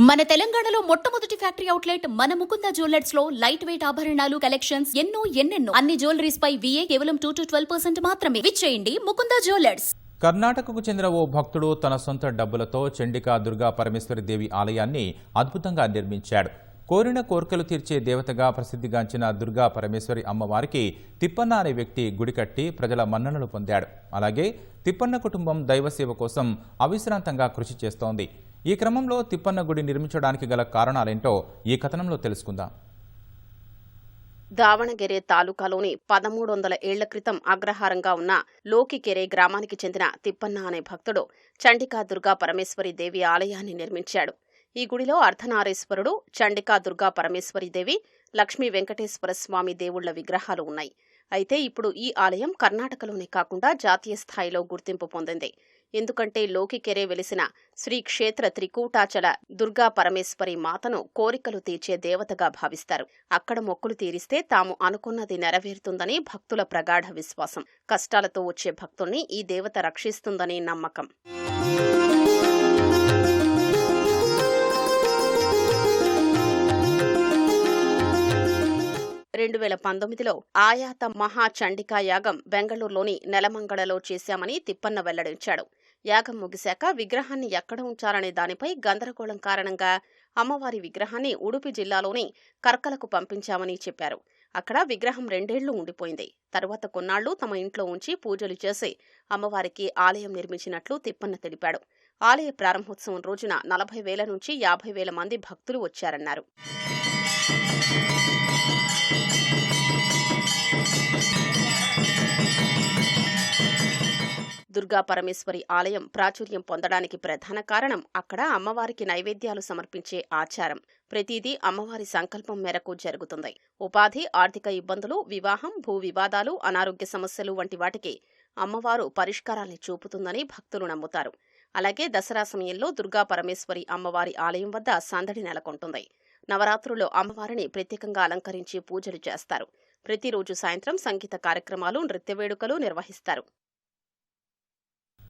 మన తెలంగాణలో మొట్టమొదటి ఫ్యాక్టరీ అవుట్లెట్ మన ముకుంద జ్యువెలర్స్ లో లైట్ వెయిట్ ఆభరణాలు కలెక్షన్స్ ఎన్నెన్నో అన్ని జ్యువెలరీస్ పై VA కేవలం 2-12% మాత్రమే. విచ్చేయండి ముకుంద జ్యువెలర్స్. కర్ణాటకకు చెందిన ఓ భక్తుడు తన సొంత డబ్బులతో చండికా దుర్గా పరమేశ్వరి దేవి ఆలయాన్ని అద్భుతంగా నిర్మించాడు. కోరిన కోర్కెలు తీర్చే దేవతగా ప్రసిద్ధిగాంచిన దుర్గా పరమేశ్వరి అమ్మవారికి తిప్పన్న అనే వ్యక్తి గుడి కట్టి ప్రజల మన్ననలు పొందాడు. అలాగే తిప్పన్న కుటుంబం దైవసేవ కోసం అవిశ్రాంతంగా కృషి చేస్తోంది. ఈ క్రమంలో తిప్పన్న గుడి నిర్మించడానికి గల కారణాలేంటో ఈ కథనంలో తెలుసుకుందాం. దావణగెరే తాలూకాలోని 1300 ఏళ్ల క్రితం అగ్రహారంగా ఉన్న లోకికెరే గ్రామానికి చెందిన తిప్పన్న అనే భక్తుడు చండికా దుర్గా పరమేశ్వరి దేవి ఆలయాన్ని నిర్మించాడు. ఈ గుడిలో అర్ధనారీశ్వరుడు, చండికా దుర్గా పరమేశ్వరి దేవి, లక్ష్మీ వెంకటేశ్వర స్వామి దేవుళ్ల విగ్రహాలు ఉన్నాయి. అయితే ఇప్పుడు ఈ ఆలయం కర్ణాటకలోనే కాకుండా జాతీయ స్థాయిలో గుర్తింపు పొందింది. ఎందుకంటే లోకికెరే వెలిసిన శ్రీ క్షేత్ర త్రికూటాచల దుర్గా పరమేశ్వరి మాతను కోరికలు తీర్చే దేవతగా భావిస్తారు. అక్కడ మొక్కులు తీరిస్తే తాము అనుకున్నది నెరవేరుతుందని భక్తుల ప్రగాఢ విశ్వాసం. కష్టాలతో వచ్చే భక్తుల్ని ఈ దేవత రక్షిస్తుందని నమ్మకం. 2019లో ఆయాత మహాచండికా యాగం బెంగళూరులోని నెలమంగళలో చేశామని తిప్పన్న వెల్లడించాడు. యాగం ముగిశాక విగ్రహాన్ని ఎక్కడ ఉంచాలనే దానిపై గందరగోళం కారణంగా అమ్మవారి విగ్రహాన్ని ఉడుపి జిల్లాలోని కర్కలకు పంపించామని చెప్పారు. అక్కడ విగ్రహం 2 ఏళ్లు ఉండిపోయింది. తరువాత కొన్నాళ్లు తమ ఇంట్లో ఉంచి పూజలు చేసి అమ్మవారికి ఆలయం నిర్మించినట్లు తిప్పన్న తెలిపాడు. ఆలయ ప్రారంభోత్సవం రోజున 40,000 నుంచి 50,000 మంది భక్తులు వచ్చారన్నారు. దుర్గా పరమేశ్వరి ఆలయం ప్రాచుర్యం పొందడానికి ప్రధాన కారణం అక్కడ అమ్మవారికి నైవేద్యాలు సమర్పించే ఆచారం. ప్రతిదీ అమ్మవారి సంకల్పం మేరకు జరుగుతుంది. ఉపాధి, ఆర్థిక ఇబ్బందులు, వివాహం, భూ వివాదాలు, అనారోగ్య సమస్యలు వంటి వాటికి అమ్మవారు పరిష్కారాల్ని చూపుతుందని భక్తులు నమ్ముతారు. అలాగే దసరా సమయంలో దుర్గా పరమేశ్వరి అమ్మవారి ఆలయం వద్ద సందడి నెలకొంటుంది. నవరాత్రుల్లో అమ్మవారిని ప్రత్యేకంగా అలంకరించి పూజలు చేస్తారు. ప్రతిరోజు సాయంత్రం సంగీత కార్యక్రమాలు, నృత్య వేడుకలు నిర్వహిస్తారు.